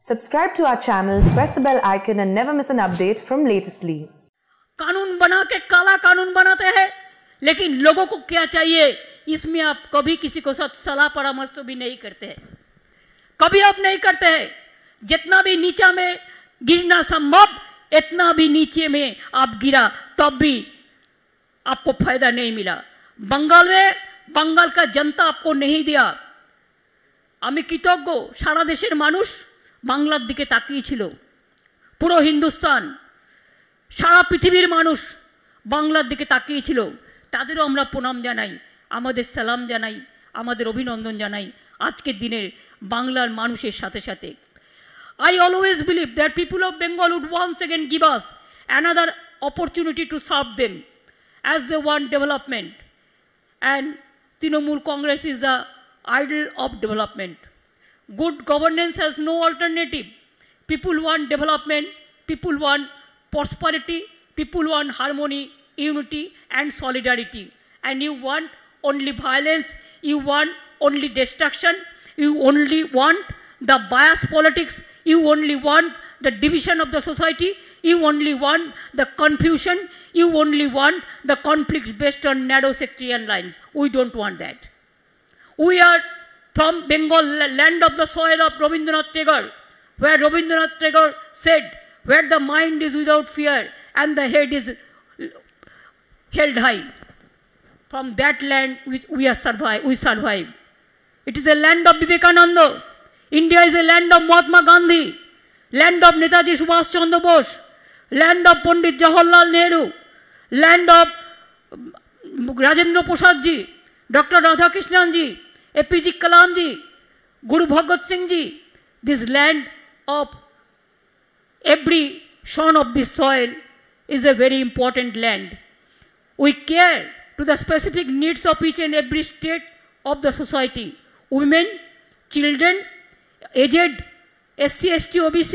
Subscribe to our channel, press the bell icon and never miss an update from Latestly. कानून बना के काला कानून बनाते हैं, लेकिन लोगों को क्या चाहिए इसमें आप कभी किसी को साथ सलाह परामर्श भी नहीं करते हैं, कभी आप नहीं करते हैं। जितना भी नीचा में गिरना संभव इतना भी नीचे में आप गिरा तब भी आपको फायदा नहीं मिला। बंगाल में बंगाल का जनता आपको नहीं दिया। আমি কৃতজ্ঞ সারা দেশের মানুষ বাংলার দিকে তাকিয়েছিল, পুরো হিন্দুস্তান সারা পৃথিবীর মানুষ বাংলার দিকে তাকিয়েছিল। তাদেরও আমরা প্রণাম জানাই, আমাদের সালাম জানাই, আমাদের অভিনন্দন জানাই আজকের দিনের বাংলার মানুষের সাথে সাথে। I always believe that people of Bengal would once again give us another opportunity to serve them as they want development, and Trinamool Congress is the idol of development. Good governance has no alternative. People want development, people want prosperity, people want harmony, unity and solidarity. And you want only violence, you want only destruction, you only want the bias politics, you only want the division of the society, you only want the confusion, you only want the conflict based on narrow sectarian lines. We don't want that. We are from Bengal, land of the soil of Rabindranath Tagore, where Rabindranath Tagore said, where the mind is without fear and the head is held high. From that land which we survive. It is a land of Vivekananda. India is a land of Mahatma Gandhi, land of Netaji Subhash Chandra Bose, land of Pandit Jawaharlal Nehru, land of Rajendra Prasad ji, Dr. Radhakrishnan ji, APJ Kalam ji, Guru Bhagat Singh ji. This land of every son of this soil is a very important land. We care to the specific needs of each and every state of the society. Women, children, aged, SC, ST, OBC,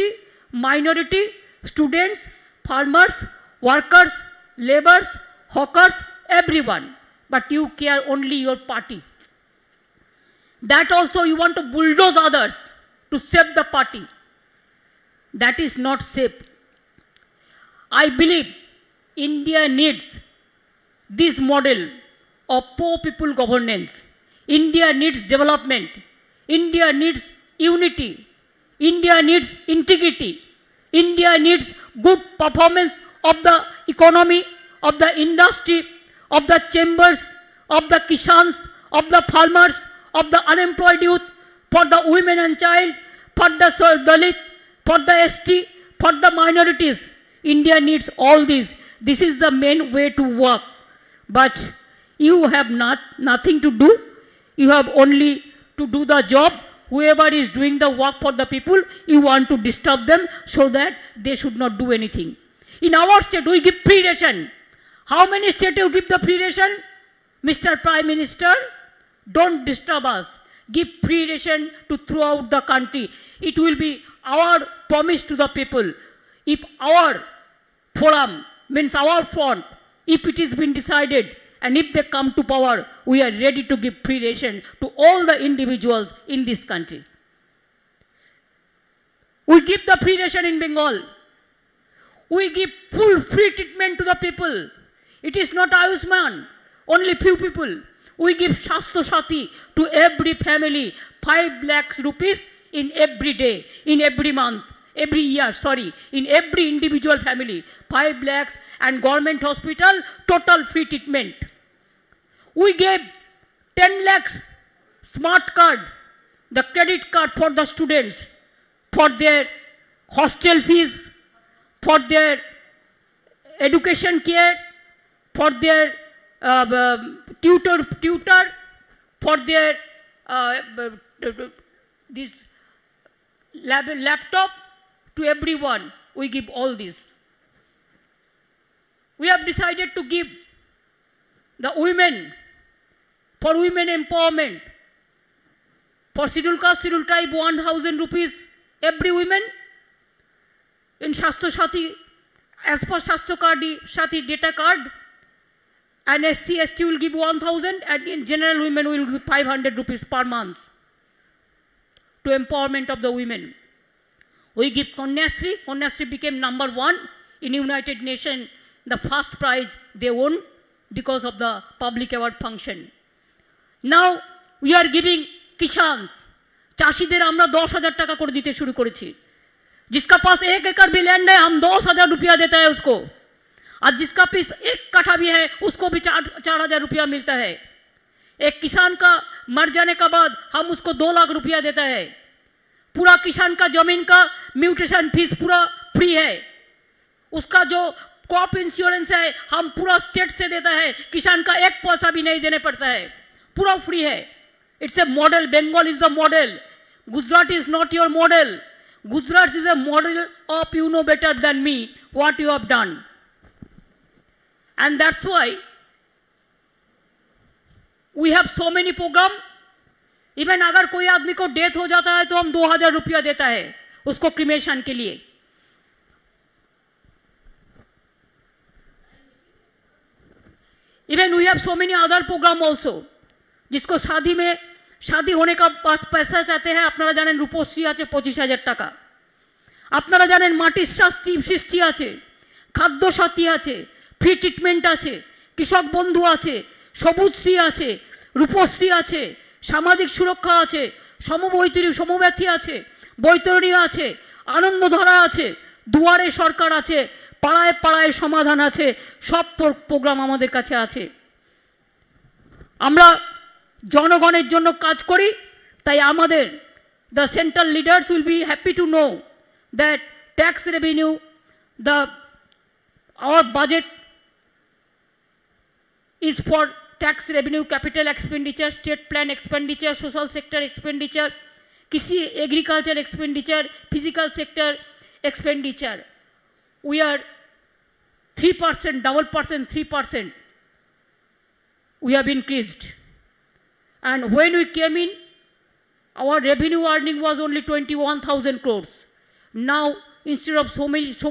minority, students, farmers, workers, laborers, hawkers, everyone. But you care only your party. That also you want to bulldoze others to save the party. That is not safe. I believe India needs this model of poor people governance. India needs development. India needs unity. India needs integrity. India needs good performance of the economy, of the industry, of the chambers, of the kishans, of the farmers, of the unemployed youth, for the women and child, for the Dalit, for the ST, for the minorities. India needs all this. This is the main way to work. But you have nothing to do. You have only to do the job. Whoever is doing the work for the people, you want to disturb them so that they should not do anything. In our state, we give free ration. How many states you give the free ration? Mr. Prime Minister, don't disturb us. Give free ration to throughout the country. It will be our promise to the people. If our forum, means our front, if it has been decided and if they come to power, we are ready to give free ration to all the individuals in this country. We give the free ration in Bengal. We give full free treatment to the people. It is not Ayushman, only few people. We give Shastro Sati to every family, 5 lakhs rupees in every day, in every month, every year, in every individual family, 5 lakhs, and government hospital, total free treatment. We gave 10 lakhs smart card, the credit card for the students, for their hostel fees, for their education care, for their tutor, for their this laptop, to everyone. We give all this. We have decided to give the women, for women empowerment, for scheduled caste, scheduled tribe, 1,000 rupees every woman. In Shastro Sati, as per Shastro Sati data card, and SC, ST will give 1,000, and in general women will give 500 rupees per month to empowerment of the women. We give Kanyasri. Kanyasri became #1 in United Nations, the first prize they won because of the public award function. Now we are giving Kishans. चाषीদের আমরা 10,000 টাকা করে দিতে শুরু করেছি। जिसका पास 1 एकड़ भी land है हम 10,000 रुपया देता है उसको, और जिसका पास 1 कट्ठा भी है उसको भी 4,000 रुपया मिलता है। एक किसान का मर जाने के बाद हम उसको 2 लाख रुपया देता है। पूरा किसान का जमीन का म्यूटेशन फीस पूरा फ्री है। उसका जो क्रॉप इंश्योरेंस है हम पूरा स्टेट से देता है, किसान का 1 पैसा भी नहीं देने पड़ता है, पूरा फ्री है। It's a model. Bengal is the model. Gujarat is not your model. Gujarat is a model of you know better than me what you have done. And that's why we have so many program. Even अगर कोई आदमी को death हो जाता है तो हम 2,000 रुपया देता है उसको क्रिमेशन के लिए। Even we have so many other program also. जिसको शादी होने का पैसा चाहते हैं, আপনারা জানেন রূপশ্রী আছে 25,000 টাকা, আপনারা জানেন মাটির সৃষ্টি আছে, খাদ্য সাথী আছে, ফ্রি ট্রিটমেন্ট আছে, কৃষক বন্ধু আছে, সবুজশ্রী আছে, রূপশ্রী আছে, সামাজিক সুরক্ষা আছে, সমব্যথী আছে, বৈতরণী আছে, আনন্দধারা আছে, দুয়ারে সরকার আছে, পাড়ায় পাড়ায় সমাধান আছে, সব প্রোগ্রাম আমাদের কাছে আছে। আমরা জনগণের জন্য কাজ করি, তাই আমাদের the central leaders will be happy to know that tax revenue, our budget is for tax revenue, capital expenditure, state plan expenditure, social sector expenditure, kisi agriculture expenditure, physical sector expenditure. We are 3%, double percent, 3%. We have increased. And when we came in, our revenue earning was only 21,000 crores. Now, instead of so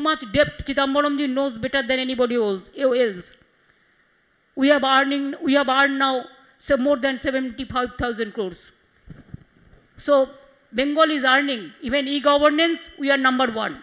much debt, Chidambaramji knows better than anybody else. We have earned now more than 75,000 crores. So, Bengal is earning. Even e-governance, we are #1.